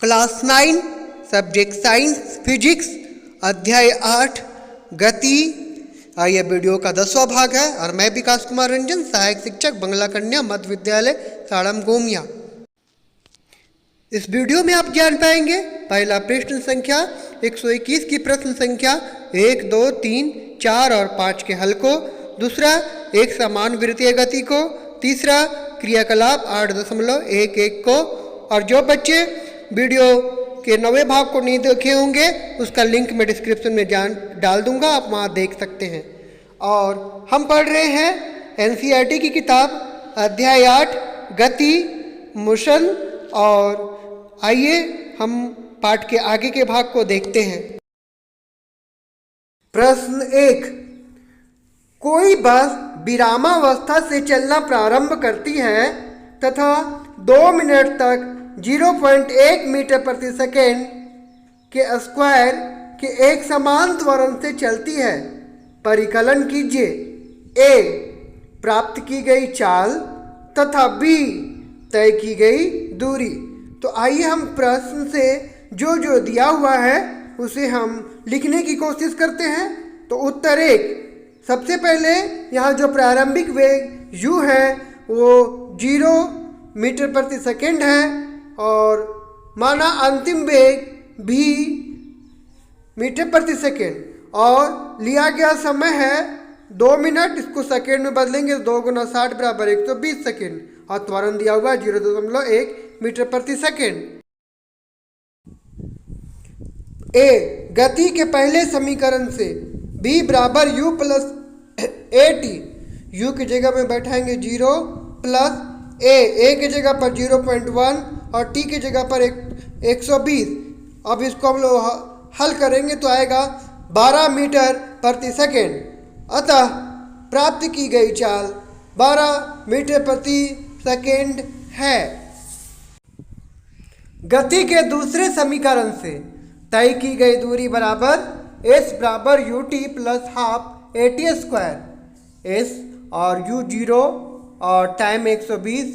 Class 9 subject science physics अध्याय 8 गति। यह वीडियो का 10वां भाग है और मैं विकास कुमार रंजन, सहायक शिक्षक बंगला कन्या मध्य विद्यालय साड़म गोमिया। इस वीडियो में आप जान पाएंगे पहला प्रश्न संख्या 121 की प्रश्न संख्या 1, 2, 3, 4 और 5 के हल को, दूसरा एक समान वृत्तीय गति को, तीसरा क्रियाकलाप 8.11 को। और जो बच्चे वीडियो के 9वें भाग को नहीं देखे होंगे उसका लिंक मैं डिस्क्रिप्शन में डाल दूंगा, आप वहाँ देख सकते हैं। और हम पढ़ रहे हैं एनसीईआरटी की किताब अध्याय 8 गति मोशन। और आइए हम पाठ के आगे के भाग को देखते हैं। प्रश्न 1, कोई बस विरामावस्था से चलना प्रारंभ करती है तथा 2 मिनट तक 0.1 मीटर प्रति सेकेंड के स्क्वायर के एक समान त्वरण से चलती है। परिकलन कीजिए। ए, प्राप्त की गई चाल तथा बी, तय की गई दूरी। तो आइए हम प्रश्न से जो दिया हुआ है उसे हम लिखने की कोशिश करते हैं। तो उत्तर 1, सबसे पहले यहाँ जो प्रारंभिक वेग u है वो 0 मीटर प्रति सेकेंड है और माना अंतिम वेग भी मीटर प्रति सेकेंड और लिया गया समय है 2 मिनट। इसको सेकेंड में बदलेंगे तो 2 गुना 60 बराबर 120 सेकेंड और त्वरण दिया हुआ 0.1 मीटर प्रति सेकेंड। ए, गति के पहले समीकरण से b बराबर u प्लस at, u की जगह में बैठाएंगे 0 प्लस a की जगह पर 0.1 और t की जगह पर 120। अब इसको हम लोग हल करेंगे तो आएगा 12 मीटर प्रति सेकेंड। अतः प्राप्त की गई चाल 12 मीटर प्रति सेकेंड है। गति के दूसरे समीकरण से तय की गई दूरी बराबर s बराबर ut plus half at square. s और u 0 और टाइम 120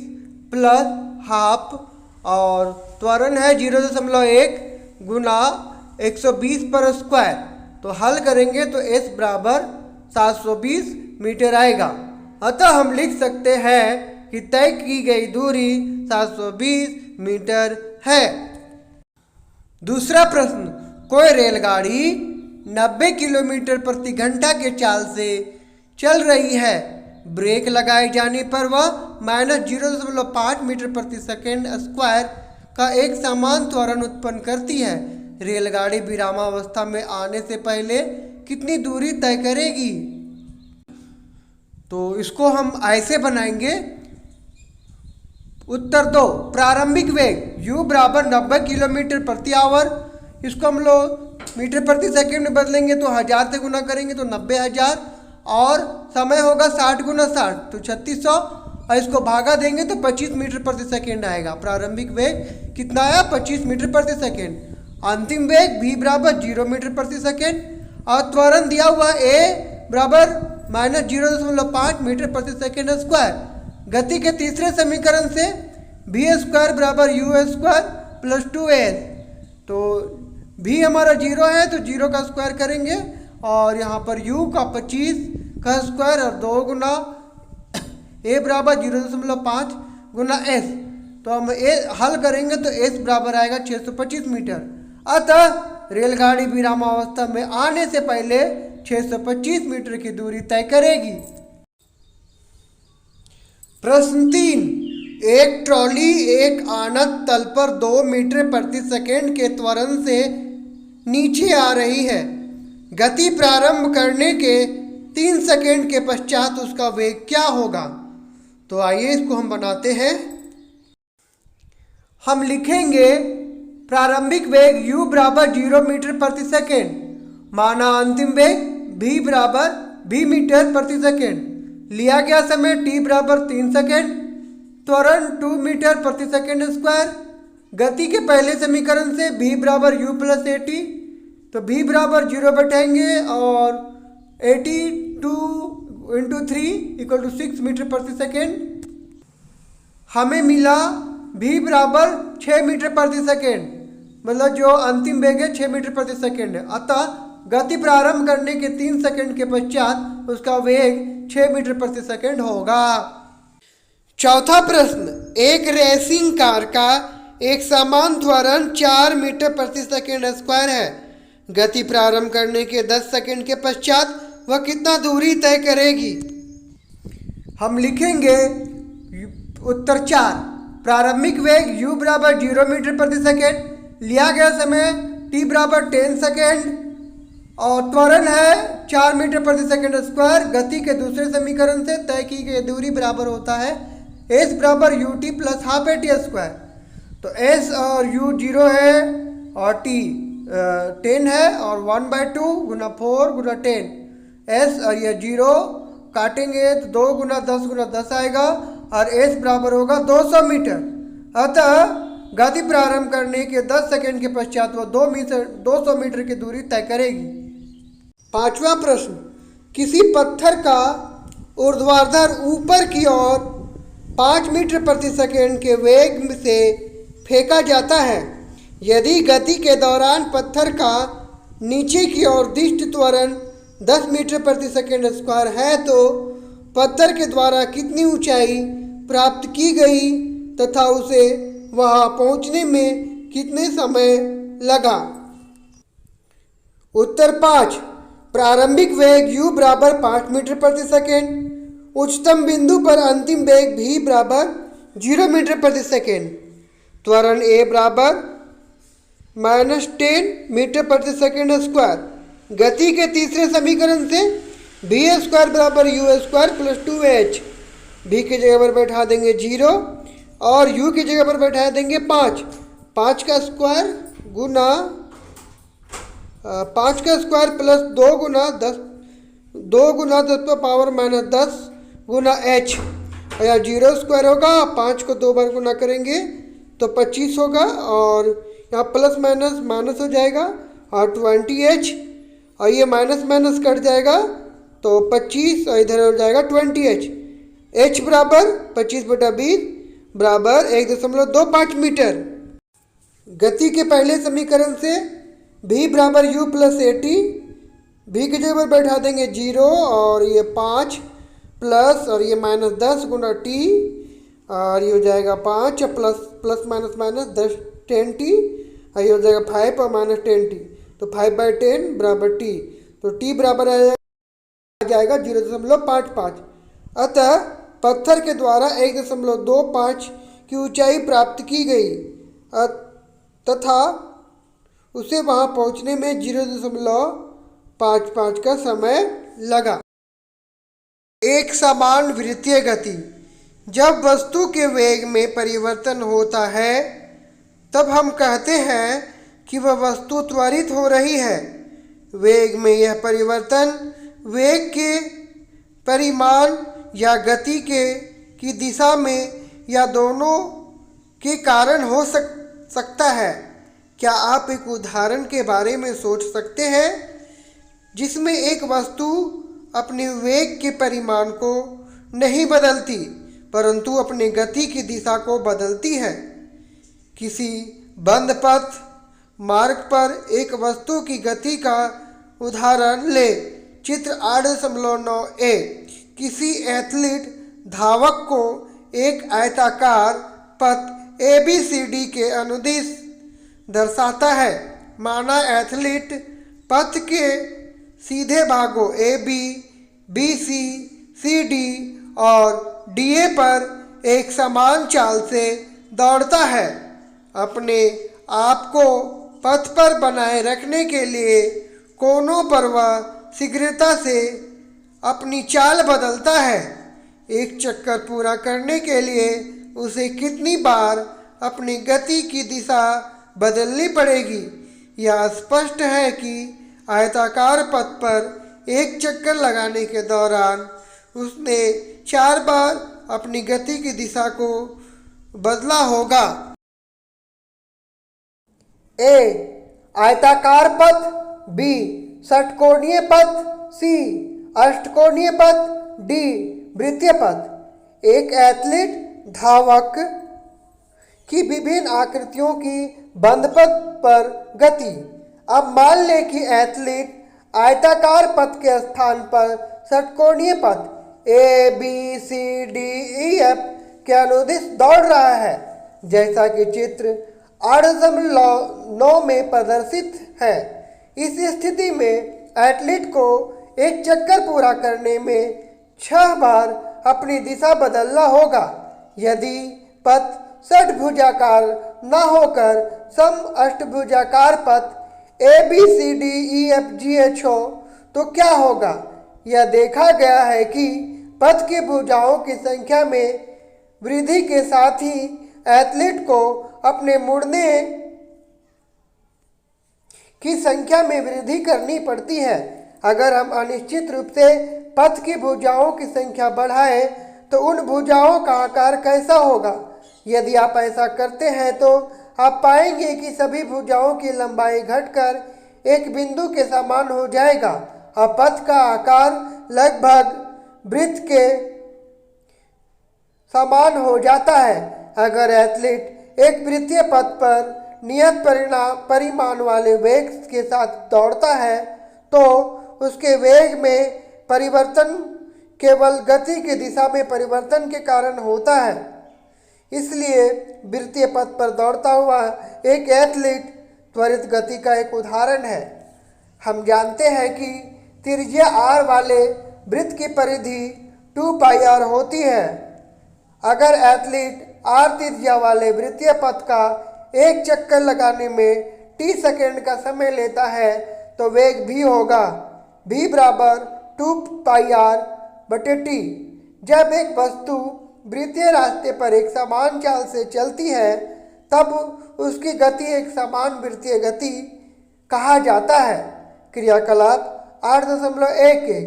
प्लस हाफ और त्वरण है 0.1 गुना 120 पर स्क्वायर। तो हल करेंगे तो s बराबर 720 मीटर आएगा। अतः हम लिख सकते हैं कि तय की गई दूरी 720 मीटर है। दूसरा प्रश्न, कोई रेलगाड़ी 90 किलोमीटर प्रति घंटा के चाल से चल रही है। ब्रेक लगाए जाने पर वह -0.5 मीटर प्रति सेकेंड स्क्वायर का एक समान त्वरण उत्पन्न करती है। रेलगाड़ी विरामावस्था में आने से पहले कितनी दूरी तय करेगी? तो इसको हम ऐसे बनाएंगे। उत्तर 2, प्रारंभिक वेग u बराबर 90 किलोमीटर प्रति आवर। इसको हम लोग मीटर प्रति सेकेंड में बदलेंगे तो 1000 से गुना करेंगे तो 90,000 और समय होगा 60 गुना 60 तो 3600 और इसको भागा देंगे तो 25 मीटर प्रति सेकेंड आएगा। प्रारंभिक वेग कितना आया? 25 मीटर प्रति सेकेंड। अंतिम वेग v बराबर 0 मीटर प्रति सेकेंड और त्वरण दिया हुआ a बराबर -0.5 मीटर प्रति सेकेंड स्क्वायर। गति के तीसरे समीकरण से v स्क्वायर बराबर u स्क्वायर प्लस 2as। तो v हमारा 0 है तो 0 का स्क्वायर करेंगे और यहाँ पर u का 25 का स्क्वायर और 2 गुना a बराबर 0.5 गुना s। तो हम हल करेंगे तो s बराबर आएगा 625 मीटर। अतः रेलगाड़ी विरामावस्था में आने से पहले 625 मीटर की दूरी तय करेगी। प्रश्न 3, एक ट्रॉली एक आनत तल पर 2 मीटर प्रति सेकेंड के त्वरण से नीचे आ रही है। गति प्रारंभ करने के 3 सेकेंड के पश्चात उसका वेग क्या होगा? तो आइए इसको हम बनाते हैं। हम लिखेंगे प्रारंभिक वेग u बराबर 0 मीटर प्रति सेकेंड माना अंतिम वेग v बराबर v मीटर प्रति सेकेंड। लिया गया समय t बराबर 3 सेकेंड, त्वरण 2 मीटर प्रति सेकेंड स्क्वायर। गति के पहले समीकरण से v बराबर u प्लस at, तो v बराबर 0 बैठाएंगे और 82 × 3 = 6 मीटर प्रति सेकेंड। हमें मिला v बराबर 6 मीटर प्रति सेकेंड। मतलब जो अंतिम वेग है 6 मीटर प्रति सेकेंड है। अतः गति प्रारंभ करने के 3 सेकेंड के पश्चात उसका वेग 6 मीटर प्रति सेकेंड होगा। चौथा प्रश्न, एक रेसिंग कार का एक समान त्वरण 4 मीटर प्रति सेकेंड स्क्वायर है। गति प्रारंभ करने के 10 सेकेंड के पश्चात वह कितना दूरी तय करेगी? हम लिखेंगे उत्तर 4, प्रारंभिक वेग u बराबर 0 मीटर प्रति सेकेंड, लिया गया समय t बराबर 10 सेकेंड और त्वरण है 4 मीटर प्रति सेकेंड स्क्वायर। गति के दूसरे समीकरण से तय की गई दूरी बराबर होता है s बराबर ut plus half A T square. तो s और u 0 है और t 10 है और 1/2 गुना 4 गुना 10, s और ये 0 काटेंगे तो 2 गुना 10 गुना 10 आएगा और s बराबर होगा 200 मीटर। अतः गति प्रारंभ करने के 10 सेकेंड के पश्चात वो 200 मीटर की दूरी तय करेगी। पांचवा प्रश्न, किसी पत्थर का ऊर्ध्वाधर ऊपर की ओर 5 मीटर प्रति सेकेंड के वेग से फेंका जाता है। यदि गति के दौरान पत्थर का नीचे की ओर दिष्ट त्वरण 10 मीटर प्रति सेकेंड स्क्वायर है तो पत्थर के द्वारा कितनी ऊंचाई प्राप्त की गई तथा उसे वहां पहुंचने में कितने समय लगा? उत्तर 5, प्रारंभिक वेग u बराबर 5 मीटर प्रति सेकेंड, उच्चतम बिंदु पर अंतिम वेग v बराबर 0 मीटर प्रति सेकेंड, त्वरण a बराबर -10 मीटर प्रति सेकेंड स्क्वायर। गति के तीसरे समीकरण से v स्क्वायर बराबर u square plus 2h, v की जगह पर बैठा देंगे 0 और u की जगह पर बैठा देंगे 5। 5 का स्क्वायर गुना 5 का स्क्वायर प्लस 2 गुना 10, 2 गुना 10 पर पावर -10 गुना h, और यहाँ 0 स्क्वायर होगा, 5 को 2 बार गुना करेंगे तो 25 होगा और यहाँ प्लस माइनस माइनस हो जाएगा और 20h और ये माइनस माइनस कट जाएगा तो 25 और इधर हो जाएगा 20h। h बराबर 25/20 बराबर 1.25 मीटर। गति के पहले समीकरण से v बराबर u plus A T, v की जगह पर बैठा देंगे 0 और ये 5 प्लस और ये -10 गुना t और ये हो जाएगा 5 प्लस माइनस माइनस 10t और ये हो जाएगा 5 और -10t, तो 5/10 बराबर t, तो t बराबर आ जाएगा 0.55। अतः पत्थर के द्वारा 1.25 की ऊंचाई प्राप्त की गई तथा उसे वहां पहुंचने में 0.55 का समय लगा। एक समान वृत्तीय गति, जब वस्तु के वेग में परिवर्तन होता है तब हम कहते हैं कि वह वस्तु त्वरित हो रही है। वेग में यह परिवर्तन वेग के परिमाण या गति की दिशा में या दोनों के कारण हो सकता है। क्या आप एक उदाहरण के बारे में सोच सकते हैं जिसमें एक वस्तु अपने वेग के परिमाण को नहीं बदलती परंतु अपने गति की दिशा को बदलती है? किसी बंद पथ मार्ग पर एक वस्तु की गति का उदाहरण ले। चित्र 8.9a किसी एथलीट धावक को एक आयताकार पथ ABCD के अनुदिश दर्शाता है। माना एथलीट पथ के सीधे भागों AB, BC, CD और DA पर एक समान चाल से दौड़ता है। अपने आप को पथ पर बनाए रखने के लिए कोनों पर वह शीघ्रता से अपनी चाल बदलता है। एक चक्कर पूरा करने के लिए उसे कितनी बार अपनी गति की दिशा बदलनी पड़ेगी? यह स्पष्ट है कि आयताकार पथ पर एक चक्कर लगाने के दौरान उसने 4 बार अपनी गति की दिशा को बदला होगा। ए आयताकार पथ, बी षटकोणीय पथ, सी अष्टकोणीय पथ, डी वृत्तीय पथ। एक एथलीट धावक की विभिन्न आकृतियों की बंद पथ पर गति। अब मान लें कि एथलीट आयताकार पथ के स्थान पर षटकोणीय पथ A B C D E F के अनुदिश दौड़ रहा है, जैसा कि चित्र 8.9 में प्रदर्शित है। इस स्थिति में एथलीट को एक चक्कर पूरा करने में 6 बार अपनी दिशा बदलना होगा। यदि पथ षटभुजाकार न होकर सम अष्टभुजाकार पथ A B C D E F G H हो तो क्या होगा? यह देखा गया है कि पथ की भुजाओं की संख्या में वृद्धि के साथ ही एथलीट को अपने मुड़ने की संख्या में वृद्धि करनी पड़ती है। अगर हम अनिश्चित रूप से पथ की भुजाओं की संख्या बढ़ाएं तो उन भुजाओं का आकार कैसा होगा? यदि आप ऐसा करते हैं तो आप पाएंगे कि सभी भुजाओं की लंबाई घटकर एक बिंदु के समान हो जाएगा। अब पथ का आकार लगभग वृत्त के समान हो जाता है। अगर एथलीट एक वृत्तीय पथ पर नियत परिमाण वाले वेग के साथ दौड़ता है तो उसके वेग में परिवर्तन केवल गति की दिशा में परिवर्तन के कारण होता है। इसलिए वृत्तीय पथ पर दौड़ता हुआ एक एथलीट त्वरित गति का एक उदाहरण है। हम जानते हैं कि त्रिज्या r वाले वृत्त की परिधि 2πr होती है। अगर एथलीट r त्रिज्या वाले वृत्तीय पथ का एक चक्कर लगाने में t सेकेंड का समय लेता है तो वेग v होगा v बराबर 2πr/t। जब एक वस्तु वृत्तीय रास्ते पर एक समान चाल से चलती है तब उसकी गति एक समान वृत्तीय गति कहा जाता है। क्रियाकलाप 8.11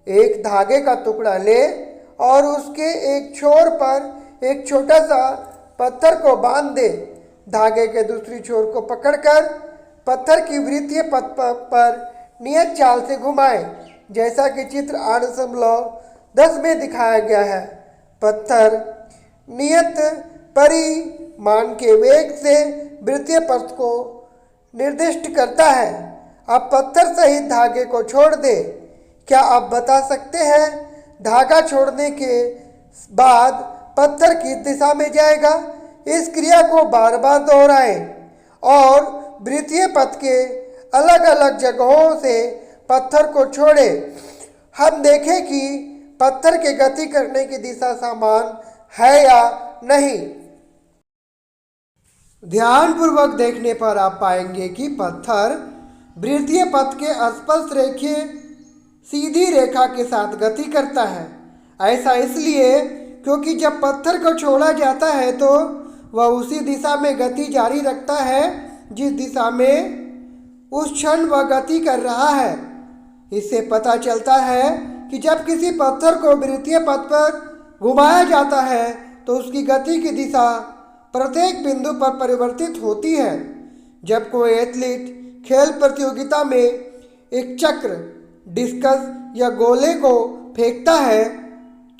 एक धागे का टुकड़ा ले और उसके एक छोर पर एक छोटा सा पत्थर को बांध दे। धागे के दूसरी छोर को पकड़कर पत्थर की वृत्तीय पथ पर नियत चाल से घुमाएं, जैसा कि चित्र 8.10 में दिखाया गया है। पत्थर नियत परिमाण के वेग से वृत्तीय पथ को निर्दिष्ट करता है। अब पत्थर सहित धागे को छोड़ दे। क्या आप बता सकते हैं धागा छोड़ने के बाद पत्थर किस दिशा में जाएगा? इस क्रिया को बार बार दोहराएं और वृत्तीय पथ के अलग अलग जगहों से पत्थर को छोड़ें। हम देखें कि पत्थर के गति करने की दिशा समान है या नहीं। ध्यानपूर्वक देखने पर आप पाएंगे कि पत्थर वृत्तीय पथ के स्पर्श रेखीय सीधी रेखा के साथ गति करता है। ऐसा इसलिए क्योंकि जब पत्थर को छोड़ा जाता है तो वह उसी दिशा में गति जारी रखता है जिस दिशा में उस क्षण वह गति कर रहा है। इससे पता चलता है कि जब किसी पत्थर को वृत्तीय पथ पर घुमाया जाता है तो उसकी गति की दिशा प्रत्येक बिंदु पर परिवर्तित होती है। जब कोई एथलीट खेल प्रतियोगिता में एक चक्र, डिस्कस या गोले को फेंकता है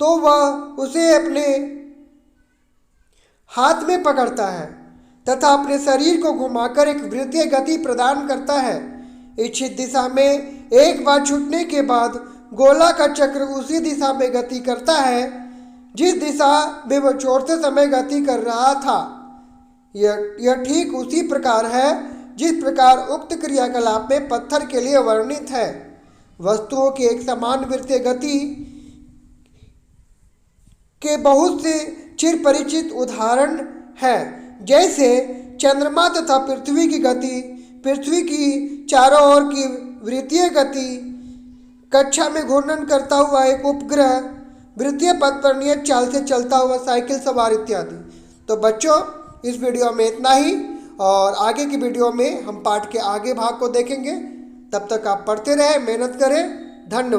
तो वह उसे अपने हाथ में पकड़ता है तथा अपने शरीर को घुमाकर एक वृत्तीय गति प्रदान करता है। इच्छित दिशा में एक बार छूटने के बाद गोला का चक्र उसी दिशा में गति करता है जिस दिशा में वह छोड़ते समय गति कर रहा था। यह ठीक उसी प्रकार है जिस प्रकार उक्त क्रियाकलाप में पत्थर के लिए वर्णित है। वस्तुओं की एक समान वृत्तीय गति के बहुत से चिर परिचित उदाहरण हैं, जैसे चंद्रमा तथा पृथ्वी की गति, पृथ्वी की चारों ओर की वृत्तीय गति, कक्षा में घूर्णन करता हुआ एक उपग्रह, वृत्तीय पथ पर नियत चाल से चलता हुआ साइकिल सवार इत्यादि। तो बच्चों, इस वीडियो में इतना ही और आगे की वीडियो में हम पाठ के आगे भाग को देखेंगे। तब तक आप पढ़ते रहें, मेहनत करें। धन्यवाद।